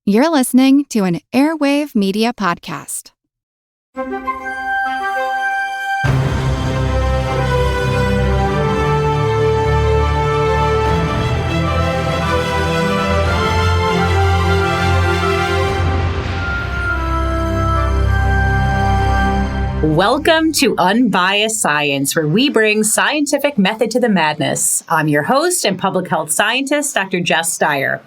You're listening to an Airwave Media Podcast. Welcome to Unbiased Science, where we bring scientific method to the madness. I'm your host and public health scientist, Dr. Jess Stea.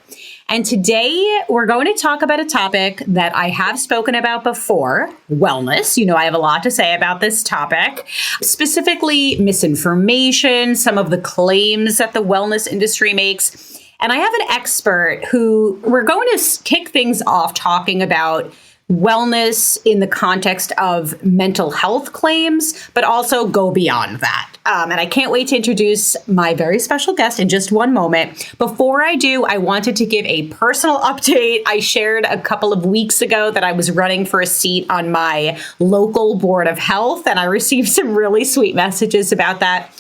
And today we're going to talk about a topic that I have spoken about before, wellness. You know, I have a lot to say about this topic, specifically misinformation, some of the claims that the wellness industry makes. And I have an expert who we're going to kick things off talking about wellness in the context of mental health claims, but also go beyond that. And I can't wait to introduce my very special guest in just one moment. Before I do, I wanted to give a personal update. I shared a couple of weeks ago that I was running for a seat on my local board of health, and I received some really sweet messages about that.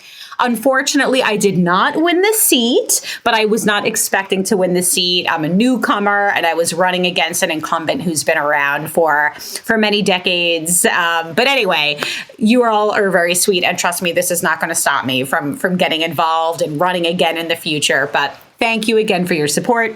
Unfortunately, I did not win the seat, but I was not expecting to win the seat. I'm a newcomer, and I was running against an incumbent who's been around for many decades. But anyway, you all are very sweet, and trust me, this is not going to stop me from getting involved and running again in the future. But thank you again for your support.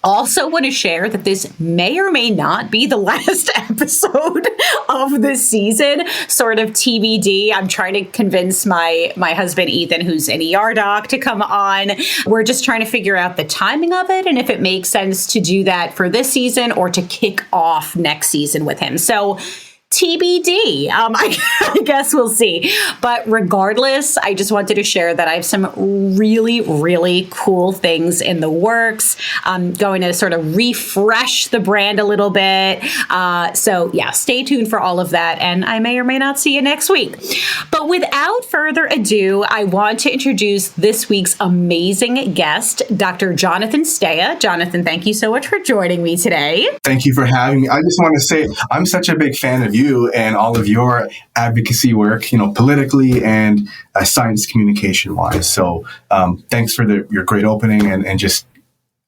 Also want to share that this may or may not be the last episode of the season, sort of TBD. I'm trying to convince my husband, Ethan, who's an ER doc, to come on. We're just trying to figure out the timing of it and if it makes sense to do that for this season or to kick off next season with him. So TBD. I guess we'll see. But regardless, I just wanted to share that I have some really, really cool things in the works. I'm going to sort of refresh the brand a little bit. So yeah, stay tuned for all of that. And I may or may not see you next week. But without further ado, I want to introduce this week's amazing guest, Dr. Jonathan Stea. Jonathan, thank you so much for joining me today. Thank you for having me. I just want to say I'm such a big fan of you and all of your advocacy work, politically and science communication wise. So thanks for your great opening and just,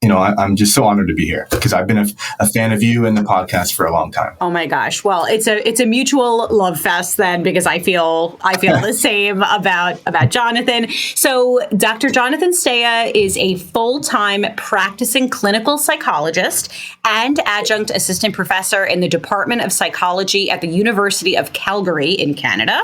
I'm just so honored to be here because I've been a fan of you and the podcast for a long time. Oh my gosh. Well, it's a mutual love fest then, because I feel the same about Jonathan. So Dr. Jonathan Stea is a full-time practicing clinical psychologist and adjunct assistant professor in the Department of Psychology at the University of Calgary in Canada.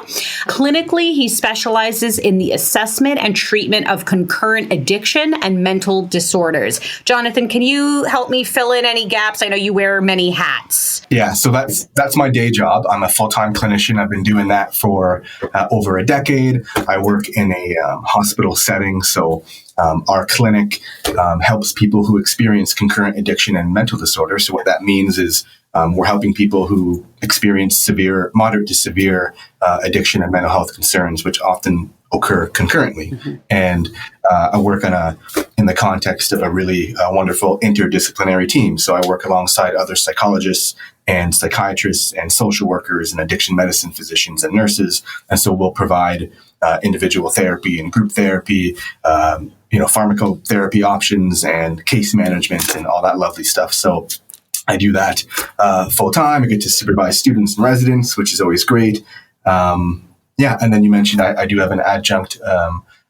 Clinically, he specializes in the assessment and treatment of concurrent addiction and mental disorders. Jonathan, can you help me fill in any gaps? I know you wear many hats. Yeah, so that's my day job. I'm a full-time clinician. I've been doing that for over a decade. I work in a hospital setting, so our clinic helps people who experience concurrent addiction and mental disorders. So what that means is we're helping people who experience moderate to severe addiction and mental health concerns, which often occur concurrently. Mm-hmm. And I work in the context of a really wonderful interdisciplinary team. So I work alongside other psychologists and psychiatrists and social workers and addiction medicine physicians and nurses. And so we'll provide individual therapy and group therapy, pharmacotherapy options and case management and all that lovely stuff. So I do that full time. I get to supervise students and residents, which is always great. And then you mentioned I do have an adjunct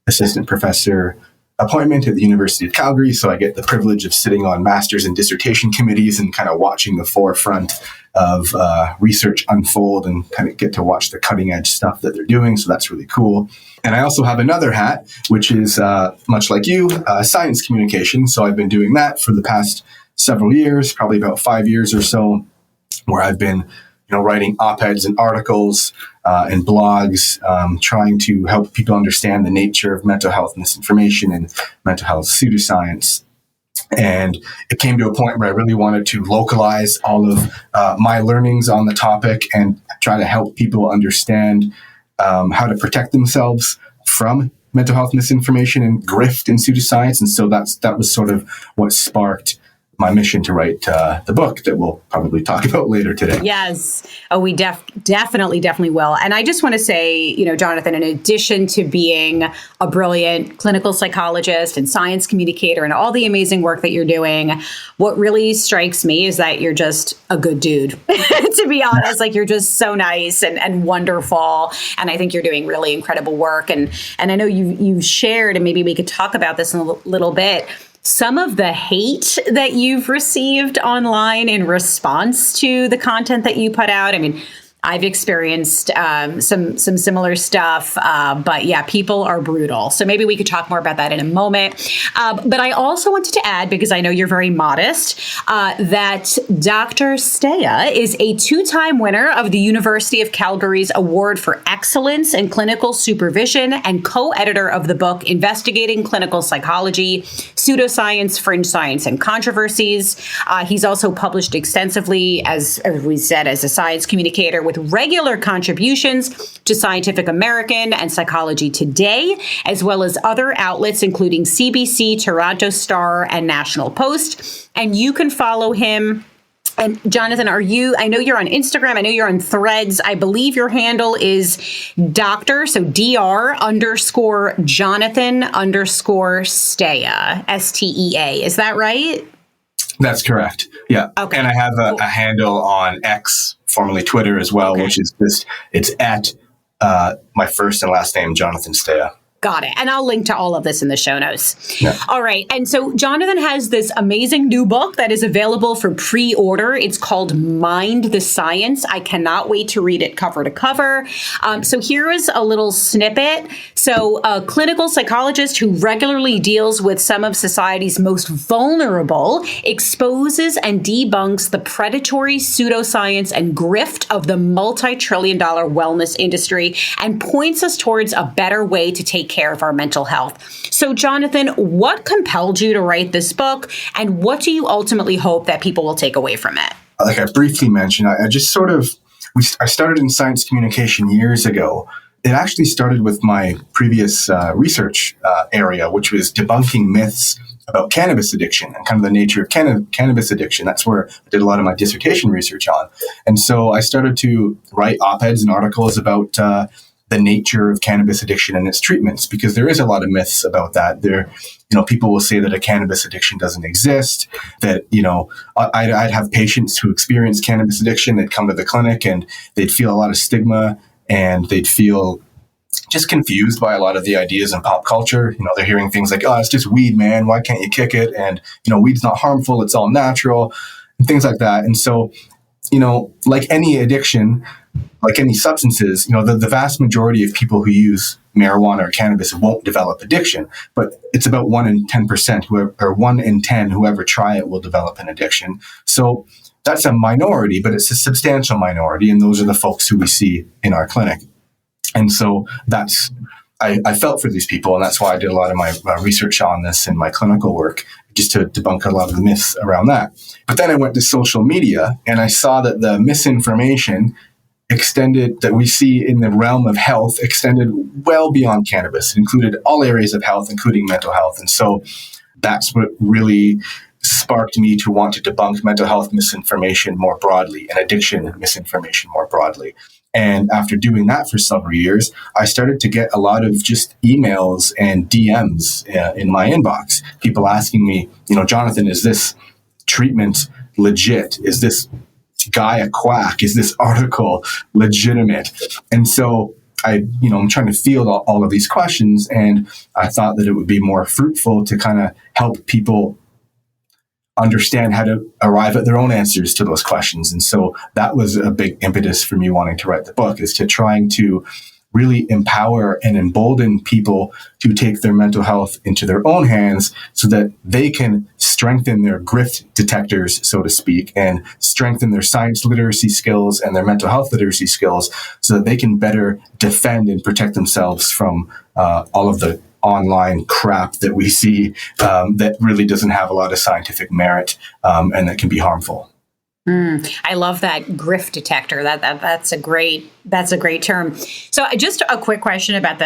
assistant professor appointment at the University of Calgary. So I get the privilege of sitting on master's and dissertation committees and kind of watching the forefront of research unfold and kind of get to watch the cutting edge stuff that they're doing. So that's really cool. And I also have another hat, which is much like you, science communication. So I've been doing that for the past several years, probably about 5 years or so, where I've been writing op-eds and articles and blogs, trying to help people understand the nature of mental health misinformation and mental health pseudoscience. And it came to a point where I really wanted to localize all of my learnings on the topic and try to help people understand how to protect themselves from mental health misinformation and grift and pseudoscience. And so that was sort of what sparked my mission to write the book that we'll probably talk about later today. Yes. Oh, we definitely will. And I just want to say, Jonathan, in addition to being a brilliant clinical psychologist and science communicator and all the amazing work that you're doing, what really strikes me is that you're just a good dude, to be honest. Like, you're just so nice and wonderful. And I think you're doing really incredible work. And I know you've shared, and maybe we could talk about this in a little bit, some of the hate that you've received online in response to the content that you put out. I mean, I've experienced some similar stuff, but yeah, people are brutal. So maybe we could talk more about that in a moment. But I also wanted to add, because I know you're very modest, that Dr. Stea is a 2-time winner of the University of Calgary's Award for Excellence in Clinical Supervision and co-editor of the book Investigating Clinical Psychology, Pseudoscience, Fringe Science, and Controversies. He's also published extensively, as we said, as a science communicator, with regular contributions to Scientific American and Psychology Today, as well as other outlets, including CBC, Toronto Star, and National Post. And you can follow him. And Jonathan, I know you're on Instagram. I know you're on Threads. I believe your handle is Dr. So Dr_Jonathan_Stea, Stea. Is that right? That's correct. Yeah. Okay. And I have a handle on X, formerly Twitter as well, which is it's at my first and last name, Jonathan Stea. Got it. And I'll link to all of this in the show notes. Yeah. All right. And so Jonathan has this amazing new book that is available for pre-order. It's called Mind the Science. I cannot wait to read it cover to cover. So here is a little snippet. So a clinical psychologist who regularly deals with some of society's most vulnerable exposes and debunks the predatory pseudoscience and grift of the multi-trillion-dollar wellness industry and points us towards a better way to take care of our mental health. So, Jonathan, what compelled you to write this book, and what do you ultimately hope that people will take away from it? Like I briefly mentioned, I just I started in science communication years ago. It actually started with my previous research area, which was debunking myths about cannabis addiction and kind of the nature of cannabis addiction. That's where I did a lot of my dissertation research on. And so I started to write op-eds and articles about the nature of cannabis addiction and its treatments, because there is a lot of myths about that. People will say that a cannabis addiction doesn't exist, that, I'd have patients who experience cannabis addiction, they'd come to the clinic and they'd feel a lot of stigma and they'd feel just confused by a lot of the ideas in pop culture. They're hearing things like, oh, it's just weed, man. Why can't you kick it? And, weed's not harmful. It's all natural and things like that. And so, like any addiction, like any substances, the vast majority of people who use marijuana or cannabis won't develop addiction, but it's about 1 in 10% or 1 in 10 whoever try it will develop an addiction. So that's a minority, but it's a substantial minority, and those are the folks who we see in our clinic. And so I felt for these people, and that's why I did a lot of my research on this in my clinical work, just to debunk a lot of the myths around that. But then I went to social media, and I saw that the misinformation that we see in the realm of health extended well beyond cannabis. It included all areas of health, including mental health. And so that's what really sparked me to want to debunk mental health misinformation more broadly and addiction misinformation more broadly. And after doing that for several years, I started to get a lot of just emails and DMs in my inbox. People asking me, Jonathan, is this treatment legit? Is this guy a quack? Is this article legitimate? And so I'm trying to field all of these questions, and I thought that it would be more fruitful to kind of help people understand how to arrive at their own answers to those questions. And so that was a big impetus for me wanting to write the book, is to trying to really empower and embolden people to take their mental health into their own hands so that they can strengthen their grift detectors, so to speak, and strengthen their science literacy skills and their mental health literacy skills so that they can better defend and protect themselves from all of the online crap that we see that really doesn't have a lot of scientific merit and that can be harmful. I love that Grift detector. That's a great term. So just a quick question about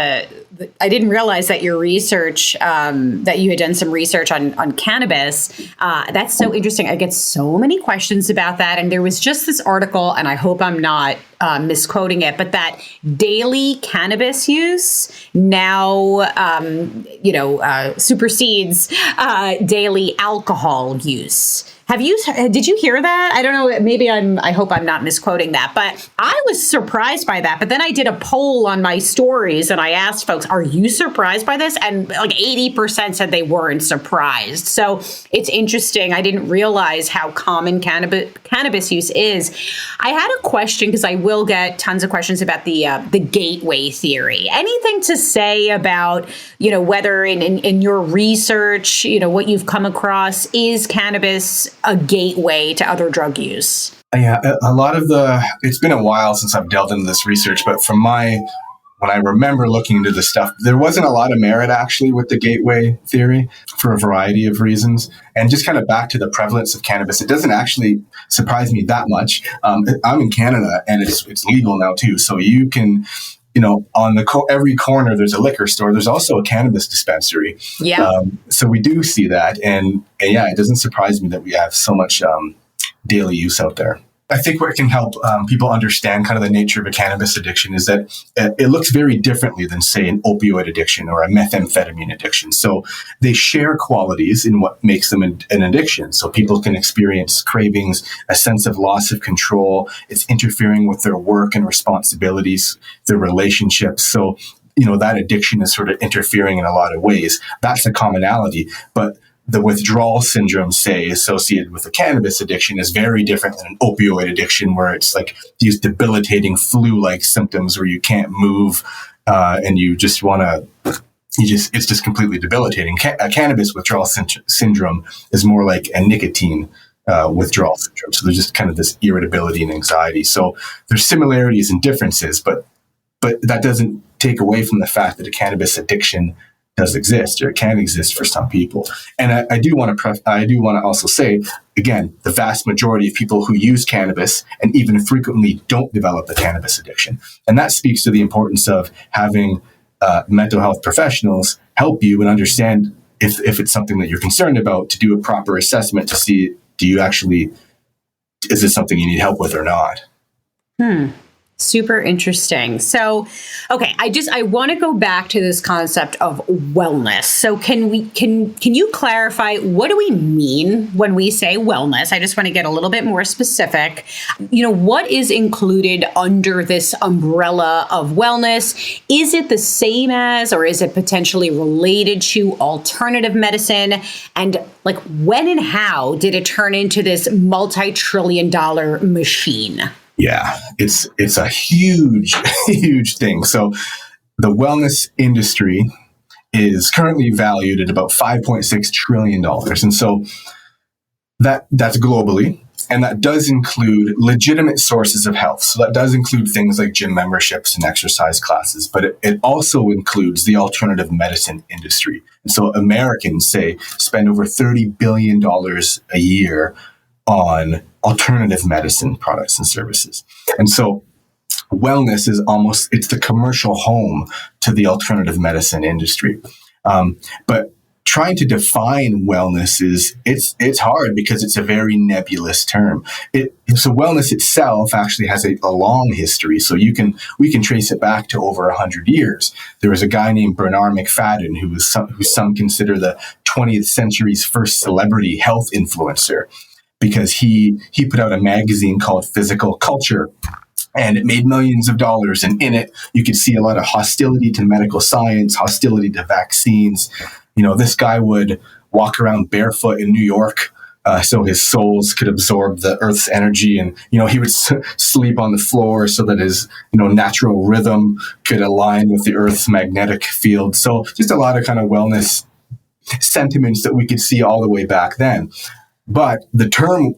I didn't realize that your research, that you had done some research on cannabis. That's so interesting. I get so many questions about that. And there was just this article, and I hope I'm not misquoting it, but that daily cannabis use now, supersedes daily alcohol use. Did you hear that? I don't know. Maybe I hope I'm not misquoting that, but I was surprised by that. But then I did a poll on my stories and I asked folks, are you surprised by this? And like 80% said they weren't surprised. So it's interesting. I didn't realize how common cannabis use is. I had a question because I will get tons of questions about the gateway theory. Anything to say about, whether in your research, what you've come across, is cannabis a gateway to other drug use? Yeah, a lot of it's been a while since I've delved into this research, but when I remember looking into this stuff, there wasn't a lot of merit actually with the gateway theory for a variety of reasons. And just kind of back to the prevalence of cannabis, it doesn't actually surprise me that much. I'm in Canada and it's legal now too. So you can, on every corner, there's a liquor store. There's also a cannabis dispensary. Yeah. So we do see that. And yeah, it doesn't surprise me that we have so much daily use out there. I think what can help people understand kind of the nature of a cannabis addiction is that it looks very differently than, say, an opioid addiction or a methamphetamine addiction. So they share qualities in what makes them an addiction. So people can experience cravings, a sense of loss of control. It's interfering with their work and responsibilities, their relationships. So, that addiction is sort of interfering in a lot of ways. That's a commonality. But the withdrawal syndrome, say, associated with a cannabis addiction is very different than an opioid addiction, where it's like these debilitating flu-like symptoms where you can't move and you just want to, it's just completely debilitating. A cannabis withdrawal syndrome is more like a nicotine withdrawal syndrome. So there's just kind of this irritability and anxiety. So there's similarities and differences, but that doesn't take away from the fact that a cannabis addiction does exist, or it can exist for some people. And I do want to also say, again, the vast majority of people who use cannabis and even frequently don't develop a cannabis addiction. And that speaks to the importance of having mental health professionals help you and understand if it's something that you're concerned about, to do a proper assessment to see, is this something you need help with or not? Super interesting. So, okay, I want to go back to this concept of wellness. So can you clarify, what do we mean when we say wellness? I just want to get a little bit more specific. What is included under this umbrella of wellness? Is it the same as, or is it potentially related to alternative medicine? And like, when and how did it turn into this multi-trillion-dollar machine? Yeah, it's a huge, huge thing. So the wellness industry is currently valued at about $5.6 trillion. And so that's globally. And that does include legitimate sources of health. So that does include things like gym memberships and exercise classes, but it also includes the alternative medicine industry. And so Americans, say, spend over $30 billion a year on alternative medicine products and services. And so wellness is it's the commercial home to the alternative medicine industry. But trying to define wellness it's hard because it's a very nebulous term. So wellness itself actually has a long history. So we can trace it back to over 100 years. There was a guy named Bernard McFadden who some consider the 20th century's first celebrity health influencer, because he put out a magazine called Physical Culture, and it made millions of dollars. And in it, you could see a lot of hostility to medical science, hostility to vaccines. This guy would walk around barefoot in New York so his soles could absorb the Earth's energy. And, he would sleep on the floor so that his, natural rhythm could align with the Earth's magnetic field. So just a lot of kind of wellness sentiments that we could see all the way back then. But the term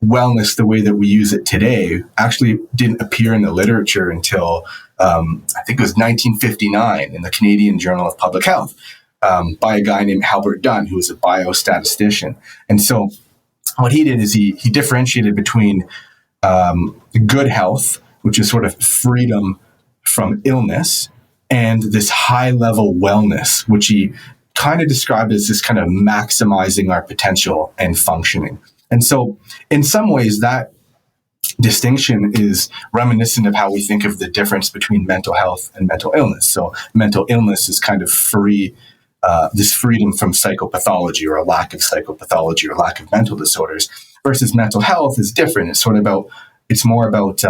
wellness, the way that we use it today, actually didn't appear in the literature until I think it was 1959 in the Canadian Journal of Public Health by a guy named Halbert Dunn, who was a biostatistician. And so what he did is he differentiated between good health, which is sort of freedom from illness, and this high-level wellness, which he kind of described as this kind of maximizing our potential and functioning. And so in some ways, that distinction is reminiscent of how we think of the difference between mental health and mental illness. So mental illness is kind of free, this freedom from psychopathology or a lack of psychopathology or lack of mental disorders, versus mental health is different. It's more about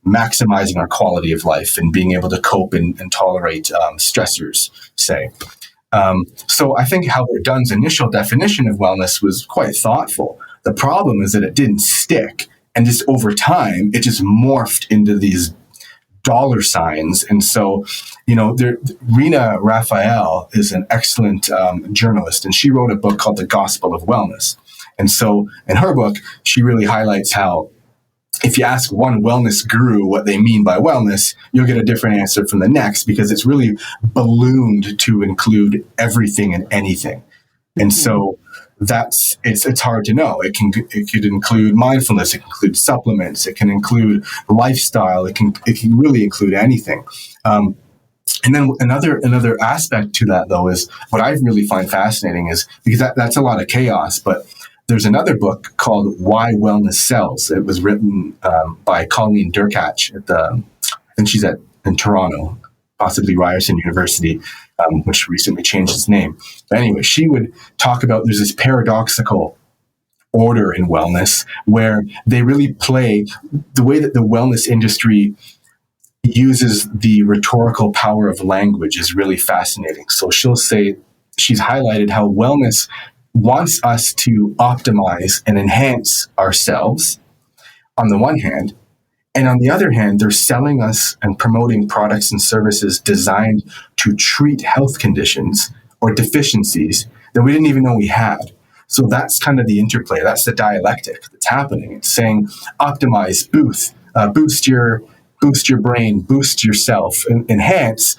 maximizing our quality of life and being able to cope and tolerate stressors, say. So I think Howard Dunn's initial definition of wellness was quite thoughtful. The problem is that it didn't stick. And just over time, it just morphed into these dollar signs. And so, Rena Raphael is an excellent journalist, and she wrote a book called The Gospel of Wellness. And so in her book, she really highlights how if you ask one wellness guru what they mean by wellness, you'll get a different answer from the next, because it's really ballooned to include everything and anything. And so it's hard to know. It could include mindfulness, it can include supplements, it can include lifestyle, it can really include anything. And then another aspect to that, though, is what I really find fascinating is, because that's a lot of chaos, but there's another book called Why Wellness Sells. It was written by Colleen Durkach I think she's in Toronto, possibly Ryerson University, which recently changed its name. But anyway, she would talk about there's this paradoxical order in wellness where they really play the way that the wellness industry uses the rhetorical power of language is really fascinating. So she'll say, she's highlighted how wellness wants us to optimize and enhance ourselves on the one hand, and on the other hand, they're selling us and promoting products and services designed to treat health conditions or deficiencies that we didn't even know we had. So that's kind of the interplay. That's the dialectic that's happening. It's saying optimize, boost your brain, boost yourself, enhance.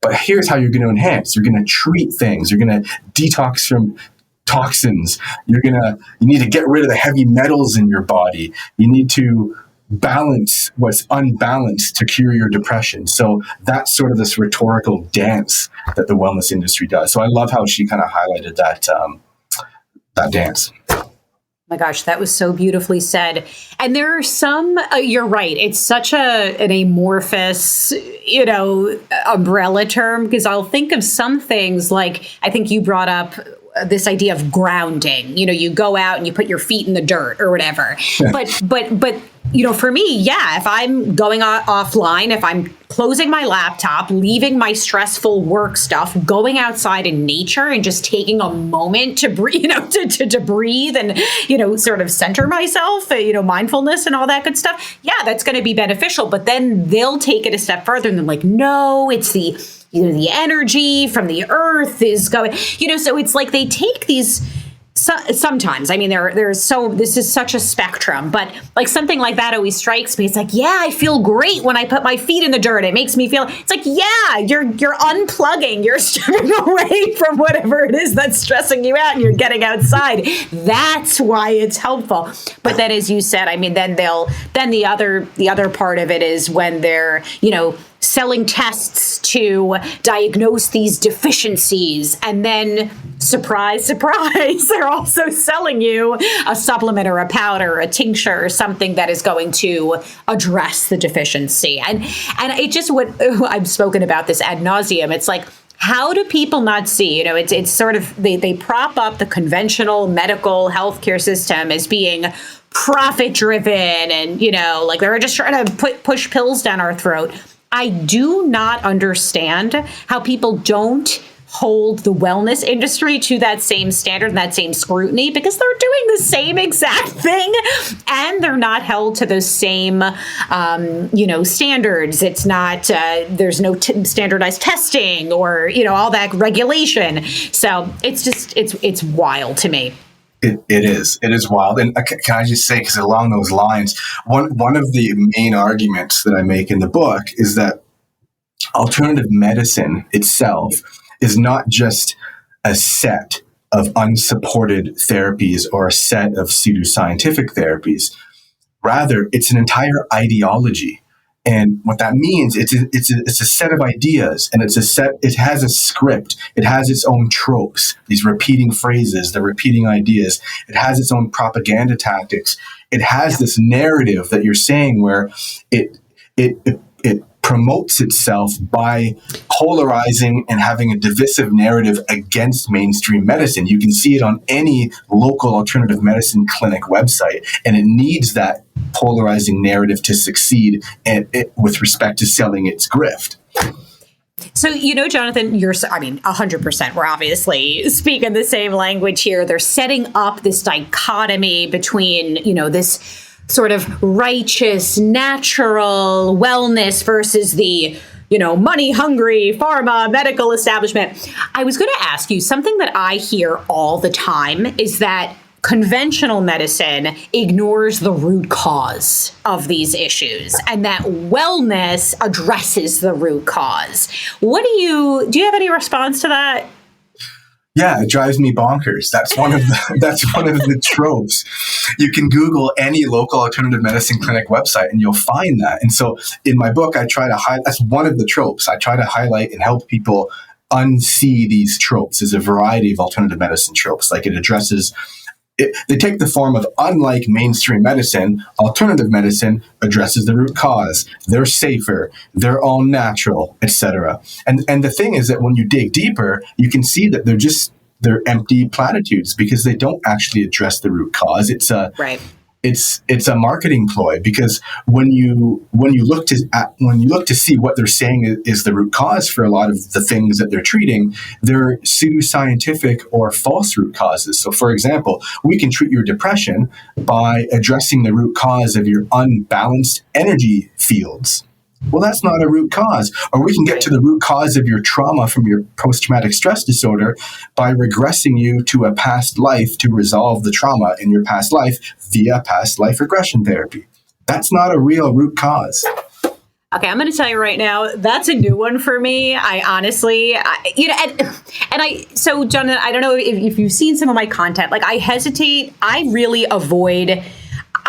But here's how you're going to enhance. You're going to treat things. You're going to detox from toxins. You need to get rid of the heavy metals in your body. You need to balance what's unbalanced to cure your depression. So that's sort of this rhetorical dance that the wellness industry does. So I love how she kind of highlighted that dance. Oh my gosh, that was so beautifully said. And there are some, you're right, it's such an amorphous, umbrella term, because I'll think of some things like, I think you brought up this idea of grounding. You go out and you put your feet in the dirt or whatever. But for me, if I'm going offline, if I'm closing my laptop, leaving my stressful work stuff, going outside in nature and just taking a moment to breathe, to breathe and, sort of center myself, mindfulness and all that good stuff. Yeah, that's going to be beneficial. But then they'll take it a step further and they're like, no, it's the energy from the earth is going, so it's like they take these. Sometimes, I mean, this is such a spectrum, but like something like that always strikes me. It's like, yeah, I feel great when I put my feet in the dirt. It makes me feel, it's like, yeah, you're unplugging, you're stepping away from whatever it is that's stressing you out and you're getting outside. That's why it's helpful. But then, as you said, I mean, then the other part of it is when they're, selling tests to diagnose these deficiencies. And then, surprise, surprise, they're also selling you a supplement or a powder or a tincture or something that is going to address the deficiency. And it just, I've spoken about this ad nauseum. It's like, how do people not see? It's sort of, they prop up the conventional medical healthcare system as being profit driven and, like they're just trying to push pills down our throat. I do not understand how people don't hold the wellness industry to that same standard and that same scrutiny, because they're doing the same exact thing and they're not held to those same, standards. It's not, there's no standardized testing or, all that regulation. So it's just, it's wild to me. It is wild. And can I just say, because along those lines, one of the main arguments that I make in the book is that alternative medicine itself is not just a set of unsupported therapies or a set of pseudoscientific therapies. Rather, it's an entire ideology. And what that means, it's a set of ideas, and it has a script. It has its own tropes, these repeating phrases, the repeating ideas. It has its own propaganda tactics. It has this narrative that you're saying where it promotes itself by polarizing and having a divisive narrative against mainstream medicine. You can see it on any local alternative medicine clinic website, and it needs that polarizing narrative to succeed with respect to selling its grift. So, Jonathan, 100%. We're obviously speaking the same language here. They're setting up this dichotomy between, this sort of righteous, natural wellness versus the, money-hungry pharma medical establishment. I was going to ask you, something that I hear all the time is that conventional medicine ignores the root cause of these issues, and that wellness addresses the root cause. Do you have any response to that? Yeah, it drives me bonkers. That's one of the tropes. You can Google any local alternative medicine clinic website and you'll find that. And so in my book, I try to highlight, that's one of the tropes. I try to highlight and help people unsee these tropes. There's a variety of alternative medicine tropes. Like they take the form of, unlike mainstream medicine, alternative medicine addresses the root cause. They're safer. They're all natural, etc. And the thing is that when you dig deeper, you can see that they're empty platitudes because they don't actually address the root cause. It's a marketing ploy, because when you look to see what they're saying is the root cause for a lot of the things that they're treating, they're pseudoscientific or false root causes. So, for example, we can treat your depression by addressing the root cause of your unbalanced energy fields. Well, that's not a root cause. Or we can get to the root cause of your trauma from your post-traumatic stress disorder by regressing you to a past life to resolve the trauma in your past life via past life regression therapy. That's not a real root cause. Okay, I'm going to tell you right now, that's a new one for me. I honestly, so Jonathan, I don't know if you've seen some of my content. Like, I hesitate. I really avoid.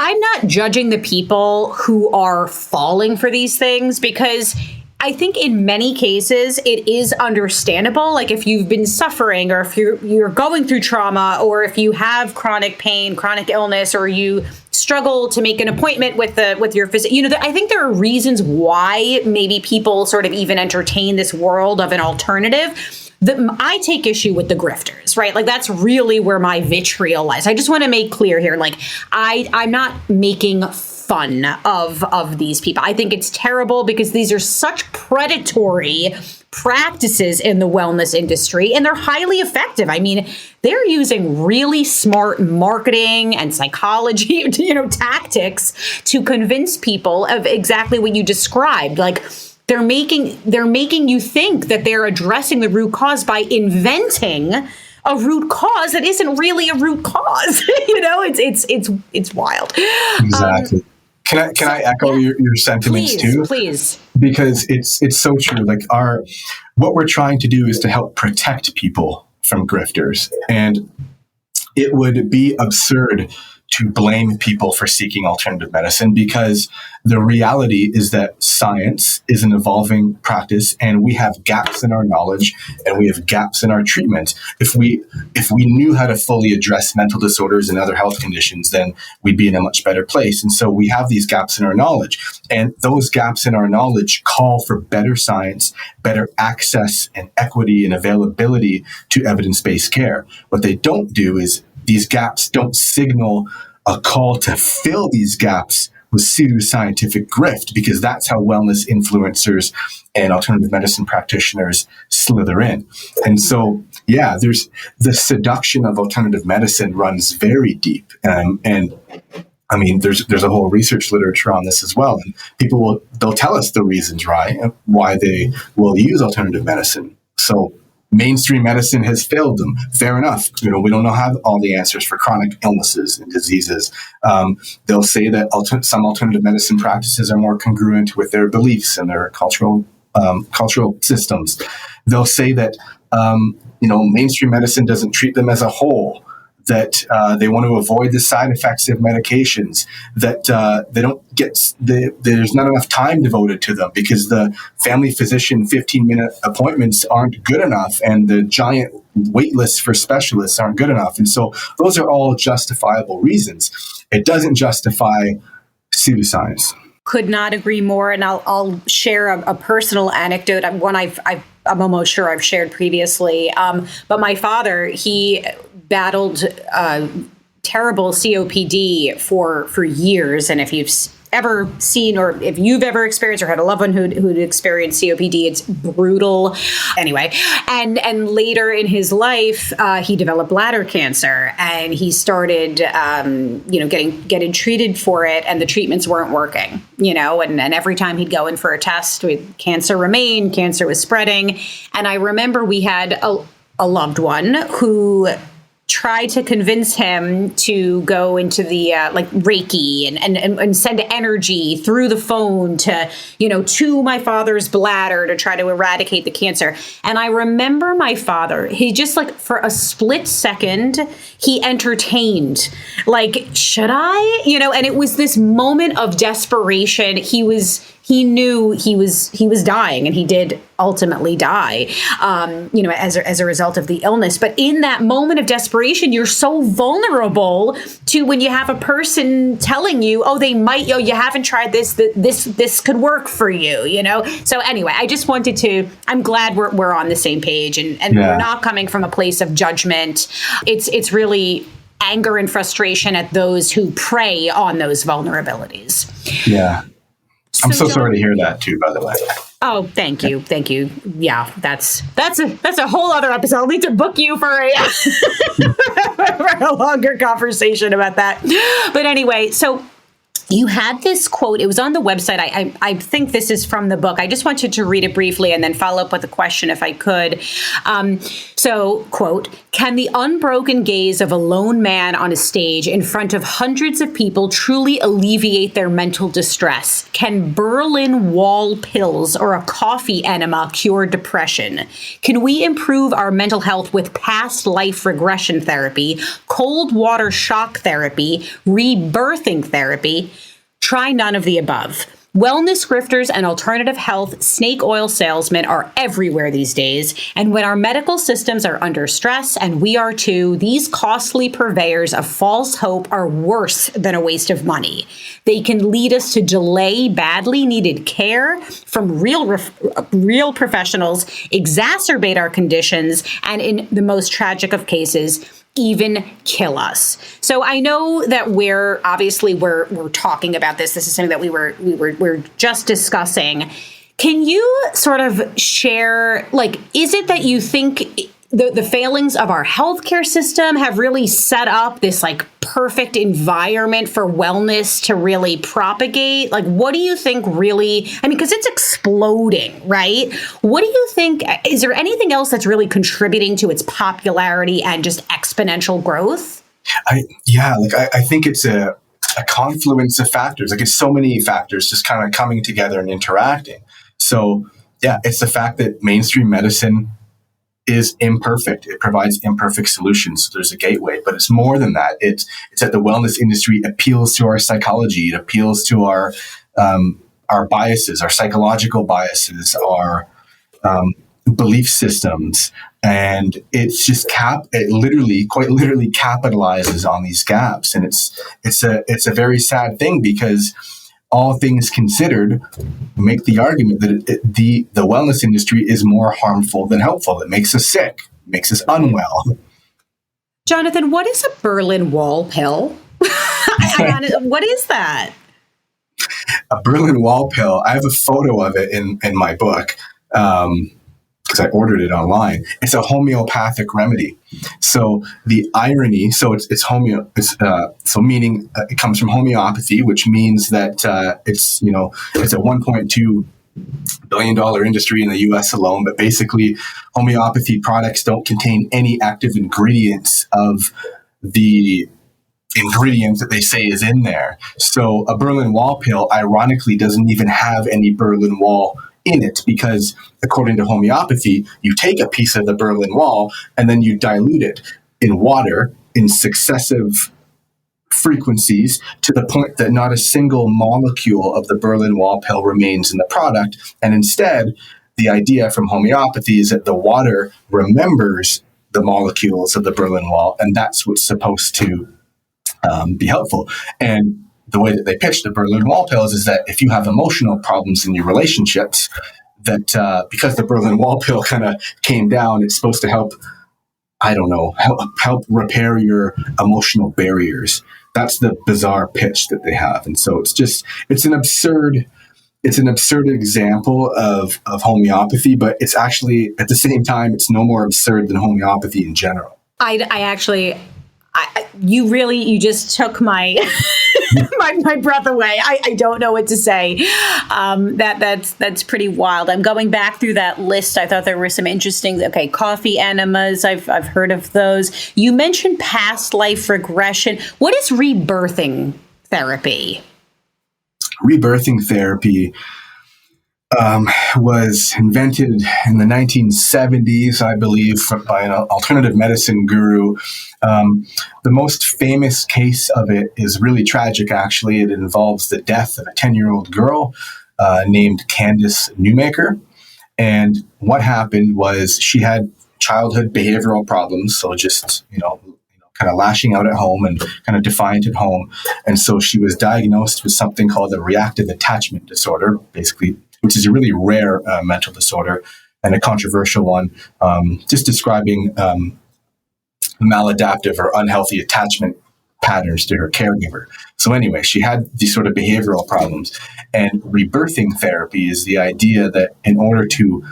I'm not judging the people who are falling for these things, because I think in many cases it is understandable. Like, if you've been suffering, or if you're going through trauma, or if you have chronic pain, chronic illness, or you struggle to make an appointment with your physician, I think there are reasons why maybe people sort of even entertain this world of an alternative. I take issue with the grifters, right? Like, that's really where my vitriol lies. I just want to make clear here, like, I'm not making fun of these people. I think it's terrible because these are such predatory practices in the wellness industry, and they're highly effective. I mean, they're using really smart marketing and psychology, tactics to convince people of exactly what you described. Like, they're making you think that they're addressing the root cause by inventing a root cause that isn't really a root cause. It's wild. Exactly. Can I echo your sentiments too? Please. Because it's so true. Like, what we're trying to do is to help protect people from grifters, and it would be absurd to blame people for seeking alternative medicine, because the reality is that science is an evolving practice, and we have gaps in our knowledge and we have gaps in our treatment. If we knew how to fully address mental disorders and other health conditions, then we'd be in a much better place. And so we have these gaps in our knowledge, and those gaps in our knowledge call for better science, better access and equity and availability to evidence-based care. What they don't do is, these gaps don't signal a call to fill these gaps with pseudoscientific grift, because that's how wellness influencers and alternative medicine practitioners slither in. And so, there's the seduction of alternative medicine runs very deep. And I mean, there's a whole research literature on this as well. And they'll tell us the reasons, right, why they will use alternative medicine. So mainstream medicine has failed them. Fair enough. We don't have all the answers for chronic illnesses and diseases. They'll say that some alternative medicine practices are more congruent with their beliefs and their cultural systems. They'll say that mainstream medicine doesn't treat them as a whole, that they want to avoid the side effects of medications, that they don't get, there's not enough time devoted to them because the family physician 15-minute appointments aren't good enough and the giant wait lists for specialists aren't good enough. And so those are all justifiable reasons. It doesn't justify pseudoscience. Could not agree more. And I'll share a personal anecdote. One I'm almost sure I've shared previously. But my father, he battled terrible COPD for years. And if you've ever seen, or if you've ever experienced or had a loved one who'd experienced COPD, it's brutal. Anyway, and later in his life, he developed bladder cancer, and he started, getting treated for it, and the treatments weren't working, and every time he'd go in for a test, cancer remained, cancer was spreading. And I remember we had a loved one who tried to convince him to go into the Reiki and send energy through the phone to my father's bladder to try to eradicate the cancer. And I remember my father, he just for a split second, he entertained, should I? And it was this moment of desperation. He knew he was dying, and he did ultimately die, as a result of the illness. But in that moment of desperation, you're so vulnerable to when you have a person telling you, you haven't tried this, this could work for you, So anyway, I just wanted I'm glad we're on the same page, and we're not coming from a place of judgment. It's really anger and frustration at those who prey on those vulnerabilities. Yeah. I'm so sorry to hear that too, by the way. Oh, thank you. Thank you. Yeah, that's a whole other episode. I'll need to book you for a longer conversation about that. But anyway, so you had this quote. It was on the website. I think this is from the book. I just wanted to read it briefly and then follow up with a question if I could. So, quote, "Can the unbroken gaze of a lone man on a stage in front of hundreds of people truly alleviate their mental distress? Can Berlin Wall pills or a coffee enema cure depression? Can we improve our mental health with past life regression therapy, cold water shock therapy, rebirthing therapy? Try none of the above. Wellness grifters and alternative health snake oil salesmen are everywhere these days, and when our medical systems are under stress, and we are too, these costly purveyors of false hope are worse than a waste of money. They can lead us to delay badly needed care from real professionals, exacerbate our conditions, and in the most tragic of cases, even kill us." So I know that we're talking about this. This is something that we're just discussing. Can you sort of share, is it that you think the failings of our healthcare system have really set up this perfect environment for wellness to really propagate? What do you think really, because it's exploding, right? What do you think, is there anything else that's really contributing to its popularity and just exponential growth? I think it's a confluence of factors. It's so many factors just kind of coming together and interacting. So yeah, it's the fact that mainstream medicine is imperfect. It provides imperfect solutions. So there's a gateway, but it's more than that. It's that the wellness industry appeals to our psychology. It appeals to our biases, our psychological biases, our belief systems, and it's just quite literally capitalizes on these gaps. And it's a very sad thing, because all things considered, make the argument that the wellness industry is more harmful than helpful. It makes us sick, makes us unwell. Jonathan, what is a Berlin Wall pill? What is that? A Berlin Wall pill. I have a photo of it in my book, because I ordered it online. It's a homeopathic remedy. So the irony, so it's meaning it comes from homeopathy, which means that it's a $1.2 billion industry in the U.S. alone. But basically, homeopathy products don't contain any active ingredients of the ingredient that they say is in there. So a Berlin Wall pill, ironically, doesn't even have any Berlin Wall in it, because according to homeopathy, you take a piece of the Berlin Wall and then you dilute it in water in successive frequencies to the point that not a single molecule of the Berlin Wall pill remains in the product. And instead, the idea from homeopathy is that the water remembers the molecules of the Berlin Wall, and that's what's supposed to be helpful. And the way that they pitch the Berlin Wall pills is that if you have emotional problems in your relationships, that because the Berlin Wall pill kind of came down, it's supposed to help, I don't know, help repair your emotional barriers. That's the bizarre pitch that they have. And so it's an absurd example of homeopathy, but it's actually, at the same time, it's no more absurd than homeopathy in general. You just took my my breath away. I don't know what to say. That's pretty wild. I'm going back through that list. I thought there were some interesting, coffee enemas. I've heard of those. You mentioned past life regression. What is rebirthing therapy? Rebirthing therapy was invented in the 1970s, I believe, by an alternative medicine guru. The most famous case of it is really tragic, actually. It involves the death of a 10-year-old girl named Candace Newmaker. And what happened was she had childhood behavioral problems, so just, kind of lashing out at home and kind of defiant at home. And so she was diagnosed with something called a reactive attachment disorder, basically, which is a really rare mental disorder and a controversial one, just describing maladaptive or unhealthy attachment patterns to her caregiver. So anyway, she had these sort of behavioral problems. And rebirthing therapy is the idea that in order to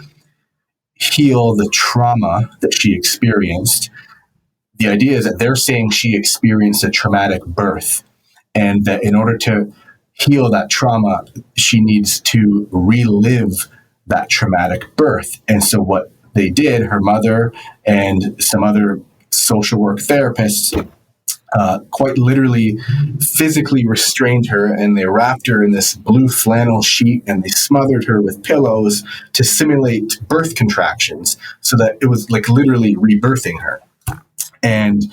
heal the trauma that she experienced, the idea is that they're saying she experienced a traumatic birth, and that in order to heal that trauma, she needs to relive that traumatic birth. And so what they did, her mother and some other social work therapists quite literally physically restrained her, and they wrapped her in this blue flannel sheet and they smothered her with pillows to simulate birth contractions, so that it was like literally rebirthing her. And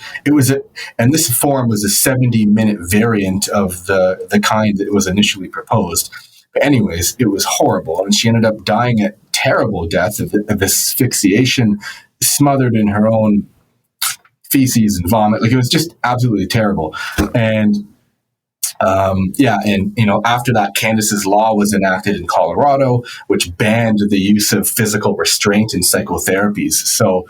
this form was a 70-minute variant of the kind that was initially proposed. But anyways, it was horrible. And she ended up dying a terrible death of asphyxiation, smothered in her own feces and vomit. Like, it was just absolutely terrible. And after that, Candace's law was enacted in Colorado, which banned the use of physical restraint in psychotherapies. So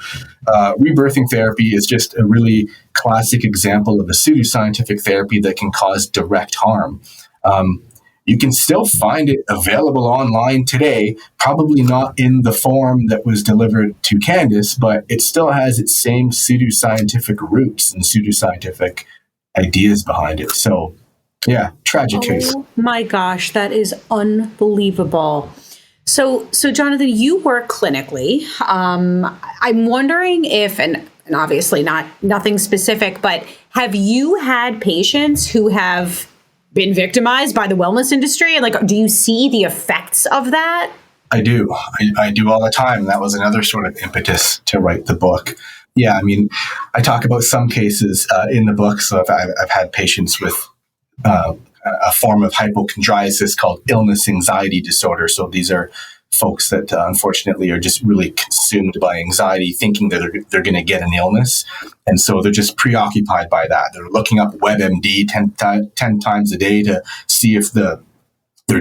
rebirthing therapy is just a really classic example of a pseudoscientific therapy that can cause direct harm. You can still find it available online today, probably not in the form that was delivered to Candace, but it still has its same pseudoscientific roots and pseudoscientific ideas behind it. So, yeah, tragic case. Oh my gosh, that is unbelievable. So Jonathan, you work clinically. I'm wondering if, and obviously nothing specific, but have you had patients who have been victimized by the wellness industry? And like, do you see the effects of that? I do. I do all the time. That was another sort of impetus to write the book. Yeah, I mean, I talk about some cases in the book. So I've had patients with a form of hypochondriasis called illness anxiety disorder. So these are folks that unfortunately are just really consumed by anxiety, thinking that they're going to get an illness. And so they're just preoccupied by that. They're looking up WebMD 10 times a day to see if their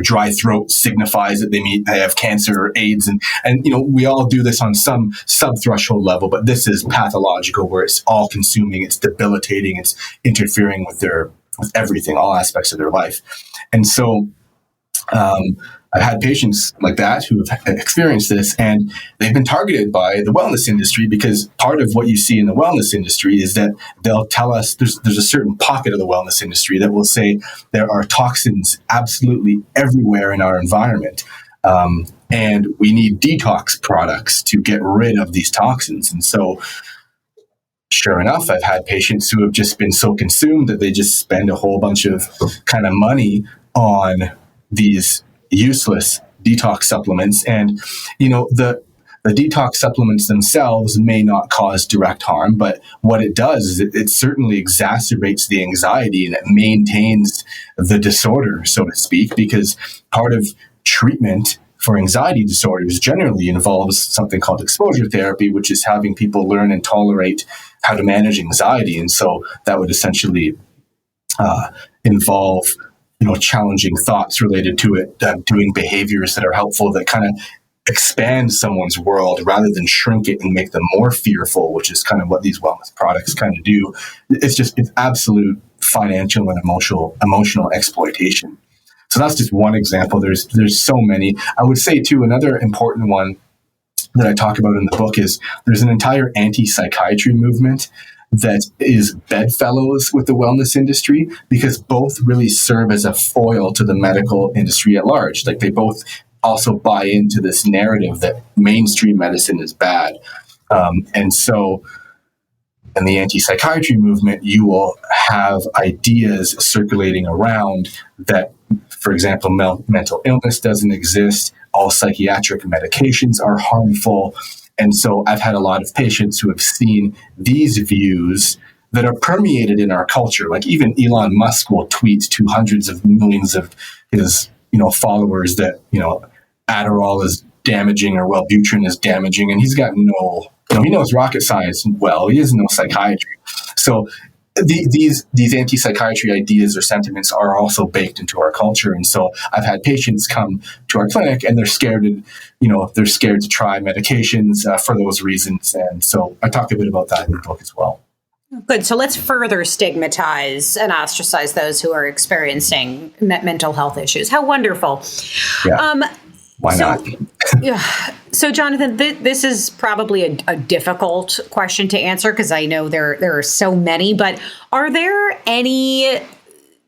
dry throat signifies that they have cancer or AIDS. And we all do this on some sub-threshold level, but this is pathological, where it's all consuming, it's debilitating, it's interfering with everything, all aspects of their life. And so I've had patients like that who have experienced this, and they've been targeted by the wellness industry, because part of what you see in the wellness industry is that they'll tell us there's a certain pocket of the wellness industry that will say there are toxins absolutely everywhere in our environment. And we need detox products to get rid of these toxins. And so sure enough, I've had patients who have just been so consumed that they just spend a whole bunch of kind of money on these useless detox supplements. And, the detox supplements themselves may not cause direct harm, but what it does is it certainly exacerbates the anxiety and it maintains the disorder, so to speak, because part of treatment for anxiety disorders generally involves something called exposure therapy, which is having people learn and tolerate how to manage anxiety. And so that would essentially involve, challenging thoughts related to it, doing behaviors that are helpful, that kind of expand someone's world rather than shrink it and make them more fearful, which is kind of what these wellness products kind of do. It's absolute financial and emotional exploitation. So that's just one example. There's so many. I would say too, another important one that I talk about in the book is there's an entire anti-psychiatry movement that is bedfellows with the wellness industry, because both really serve as a foil to the medical industry at large. Like, they both also buy into this narrative that mainstream medicine is bad. And so in the anti-psychiatry movement, you will have ideas circulating around that, for example, mental illness doesn't exist, all psychiatric medications are harmful. And so I've had a lot of patients who have seen these views that are permeated in our culture. Like, even Elon Musk will tweet to hundreds of millions of his, followers that, Adderall is damaging or Wellbutrin is damaging. And he's got he knows rocket science well. He has no psychiatry. So these anti-psychiatry ideas or sentiments are also baked into our culture. And so I've had patients come to our clinic and they're scared to try medications for those reasons. And so I talk a bit about that in the book as well. Good. So let's further stigmatize and ostracize those who are experiencing mental health issues. How wonderful. Yeah. Why not? Yeah. So, Jonathan, this is probably a difficult question to answer, because I know there are so many, but are there any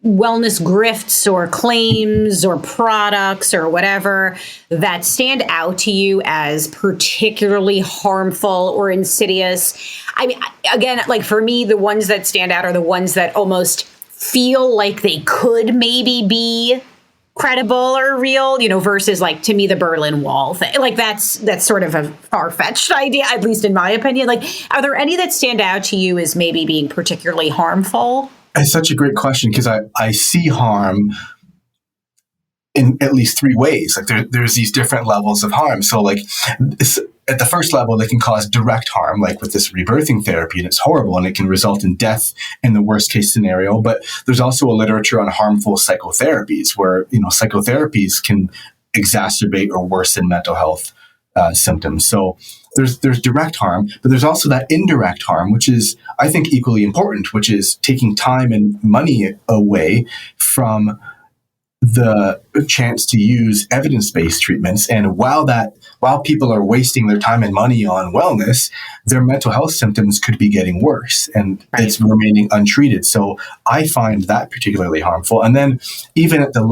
wellness grifts or claims or products or whatever that stand out to you as particularly harmful or insidious? I mean, again, like, for me, the ones that stand out are the ones that almost feel like they could maybe be credible or real, versus, like, to me, the Berlin Wall thing. Like, that's sort of a far-fetched idea, at least in my opinion. Like, are there any that stand out to you as maybe being particularly harmful? It's such a great question, because I see harm in at least three ways. Like, there's these different levels of harm. So, like, at the first level, they can cause direct harm, like with this rebirthing therapy, and it's horrible, and it can result in death in the worst case scenario. But there's also a literature on harmful psychotherapies, where psychotherapies can exacerbate or worsen mental health symptoms. So there's direct harm, but there's also that indirect harm, which is, I think, equally important, which is taking time and money away from the chance to use evidence-based treatments. And while people are wasting their time and money on wellness, their mental health symptoms could be getting worse, and it's remaining untreated. So I find that particularly harmful. And then even at the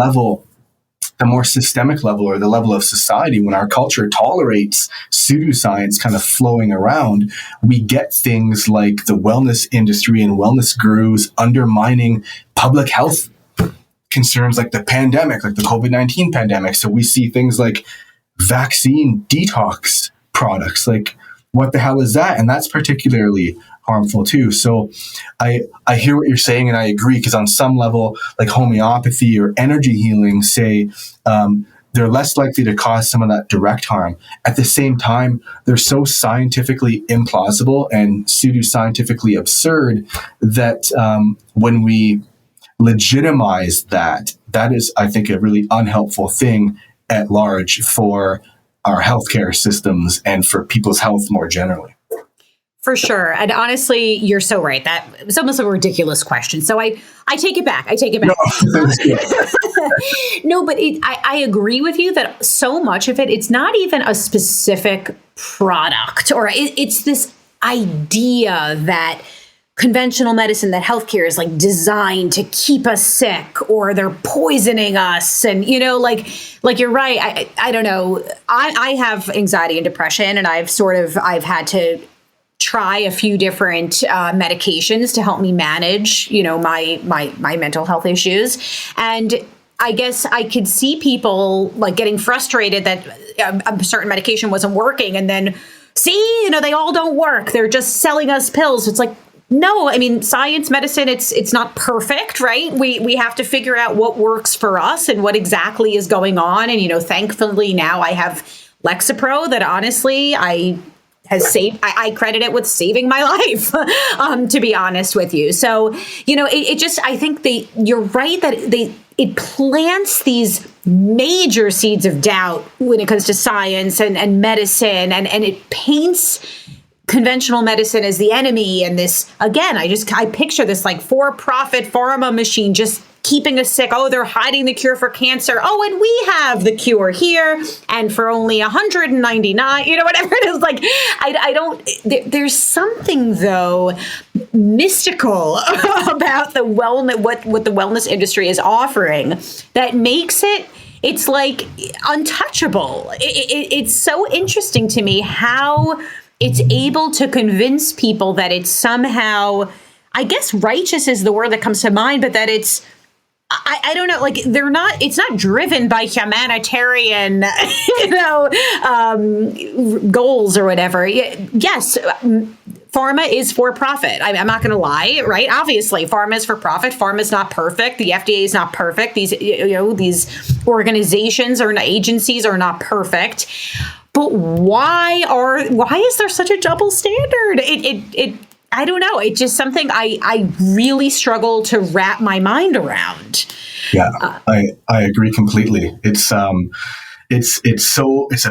more systemic level, or the level of society, when our culture tolerates pseudoscience kind of flowing around, we get things like the wellness industry and wellness gurus undermining public health concerns, like the pandemic, like the COVID-19 pandemic. So we see things like vaccine detox products. Like, what the hell is that? And that's particularly harmful too. So I hear what you're saying, and I agree, because on some level, like homeopathy or energy healing, say, they're less likely to cause some of that direct harm. At the same time, they're so scientifically implausible and pseudoscientifically absurd that when we legitimize that is, I think, a really unhelpful thing at large for our healthcare systems and for people's health more generally. For sure. And honestly, you're so right. That was almost a ridiculous question. So I take it back. No, but I agree with you that so much of it's not even a specific product, or it's this idea that conventional medicine, that healthcare is like designed to keep us sick, or they're poisoning us. And, like you're right. I don't know. I have anxiety and depression, and I've had to try a few different medications to help me manage, my mental health issues. And I guess I could see people like getting frustrated that a certain medication wasn't working, and then see, they all don't work. They're just selling us pills. It's like, no, I mean, science, medicine, it's not perfect, right? We have to figure out what works for us and what exactly is going on. And, thankfully now I have Lexapro that honestly I credit it with saving my life, to be honest with you. So, I think you're right that it plants these major seeds of doubt when it comes to science and medicine, and it paints conventional medicine as the enemy. And this, again, I picture this like for-profit pharma machine just keeping us sick. Oh, they're hiding the cure for cancer. Oh, and we have the cure here, and for only $199, whatever it is. Like, I don't, there's something though mystical about the wellness, what the wellness industry is offering that makes it's like untouchable. It's so interesting to me how it's able to convince people that it's somehow, I guess righteous is the word that comes to mind, but that it's, I don't know, like it's not driven by humanitarian, goals or whatever. Yes, pharma is for profit. I'm not going to lie, right? Obviously, pharma is for profit. Pharma is not perfect. The FDA is not perfect. These organizations or agencies are not perfect. But why is there such a double standard? I don't know. It's just something I really struggle to wrap my mind around. Yeah, I agree completely. It's a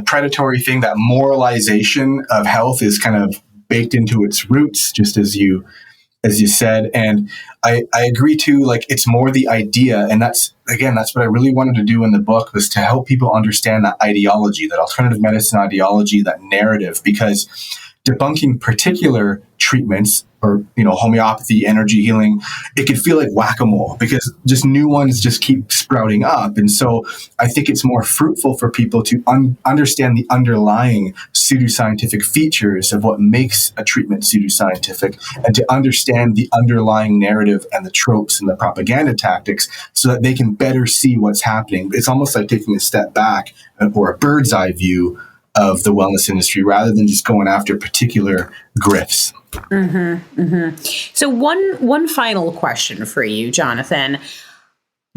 predatory thing. That moralization of health is kind of baked into its roots, just as you said. And I agree too, like it's more the idea. And that's what I really wanted to do in the book, was to help people understand that ideology, that alternative medicine ideology, that narrative, because debunking particular treatments or, homeopathy, energy healing, it could feel like whack-a-mole because just new ones just keep sprouting up. And so I think it's more fruitful for people to understand the underlying pseudoscientific features of what makes a treatment pseudoscientific, and to understand the underlying narrative and the tropes and the propaganda tactics so that they can better see what's happening. It's almost like taking a step back or a bird's eye view of the wellness industry rather than just going after particular grifts. Mm-hmm, mm-hmm. So one final question for you, Jonathan.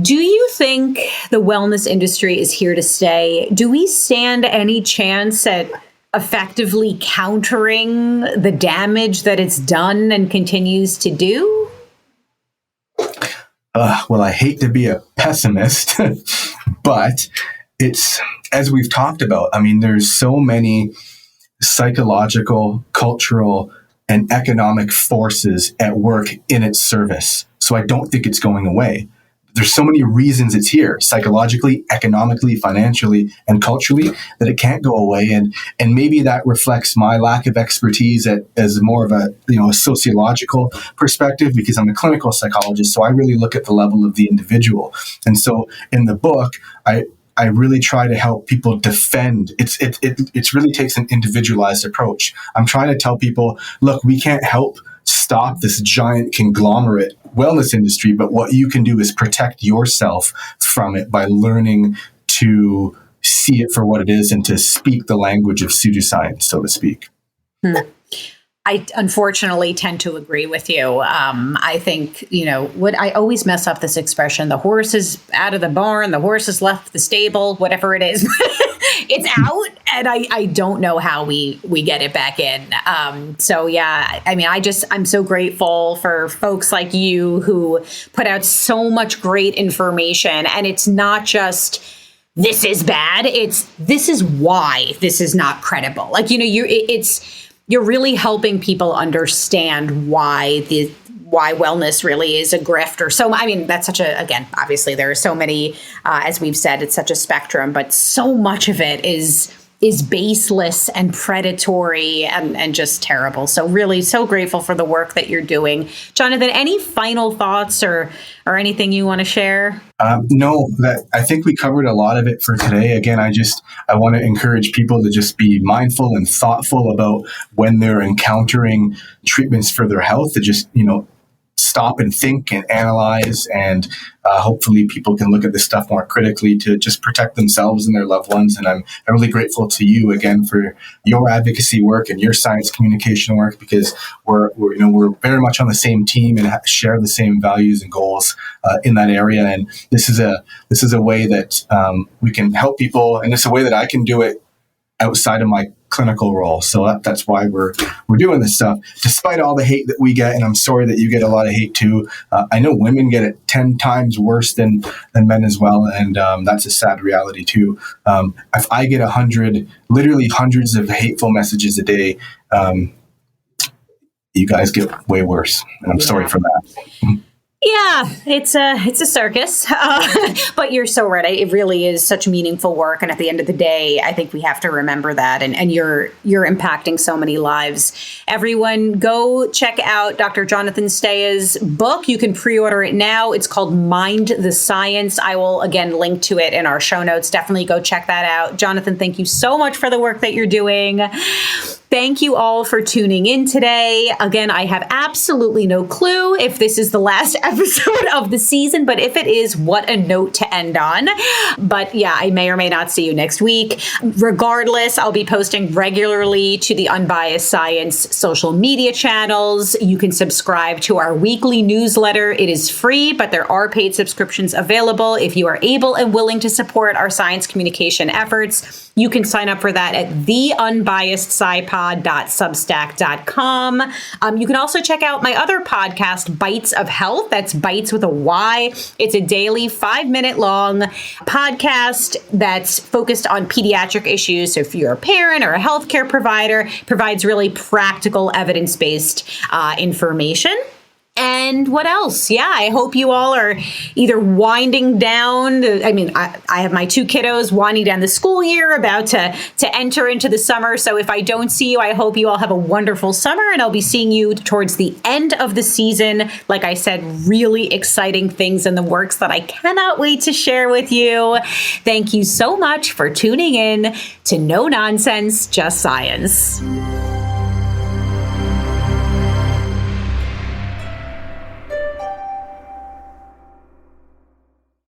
Do you think the wellness industry is here to stay? Do we stand any chance at effectively countering the damage that it's done and continues to do? Well, I hate to be a pessimist, but it's, as we've talked about, I mean, there's so many psychological, cultural, and economic forces at work in its service. So I don't think it's going away. There's so many reasons it's here, psychologically, economically, financially, and culturally, that it can't go away. And maybe that reflects my lack of expertise as more of a sociological perspective, because I'm a clinical psychologist. So I really look at the level of the individual. And so in the book, I really try to help people defend. It really takes an individualized approach. I'm trying to tell people, look, we can't help stop this giant conglomerate wellness industry, but what you can do is protect yourself from it by learning to see it for what it is and to speak the language of pseudoscience, so to speak. I unfortunately tend to agree with you. I think, I always mess up this expression, the horse is out of the barn, the horse has left the stable, whatever it is. It's out, and I don't know how we get it back in. So yeah, I mean, I'm so grateful for folks like you who put out so much great information, and it's not just, this is bad, it's, this is why this is not credible. Like, you're really helping people understand why wellness really is a grift or so. I mean, that's again, obviously there are so many, as we've said, it's such a spectrum, but so much of it is baseless and predatory and just terrible. So really so grateful for the work that you're doing. Jonathan, any final thoughts or anything you want to share? No, I think we covered a lot of it for today. Again, I want to encourage people to just be mindful and thoughtful about when they're encountering treatments for their health, to just, stop and think and analyze, and hopefully people can look at this stuff more critically to just protect themselves and their loved ones. And I'm really grateful to you again for your advocacy work and your science communication work, because we're very much on the same team and share the same values and goals in that area. And this is a way that we can help people, and it's a way that I can do it outside of my clinical role. So that's why we're doing this stuff, despite all the hate that we get. And I'm sorry that you get a lot of hate too. I know women get it 10 times worse than men as well. And that's a sad reality too. If I get literally hundreds of hateful messages a day, you guys get way worse. And I'm sorry for that. Yeah, it's a circus, but you're so right. It really is such meaningful work, and at the end of the day, I think we have to remember that. And you're impacting so many lives. Everyone, go check out Dr. Jonathan Stea's book. You can pre-order it now. It's called Mind the Science. I will again link to it in our show notes. Definitely go check that out. Jonathan, thank you so much for the work that you're doing. Thank you all for tuning in today. Again, I have absolutely no clue if this is the last episode of the season, but if it is, what a note to end on. But yeah, I may or may not see you next week. Regardless, I'll be posting regularly to the Unbiased Science social media channels. You can subscribe to our weekly newsletter. It is free, but there are paid subscriptions available. If you are able and willing to support our science communication efforts, you can sign up for that at theunbiasedscipod.substack.com. You can also check out my other podcast, Bites of Health. That's Bites with a Y. It's a daily 5-minute long podcast that's focused on pediatric issues. So if you're a parent or a healthcare provider, provides really practical evidence-based information. And what else? Yeah, I hope you all are either winding down. I have my 2 kiddos winding down the school year, about to enter into the summer. So if I don't see you, I hope you all have a wonderful summer, and I'll be seeing you towards the end of the season. Like I said, really exciting things in the works that I cannot wait to share with you. Thank you so much for tuning in to No Nonsense, Just Science.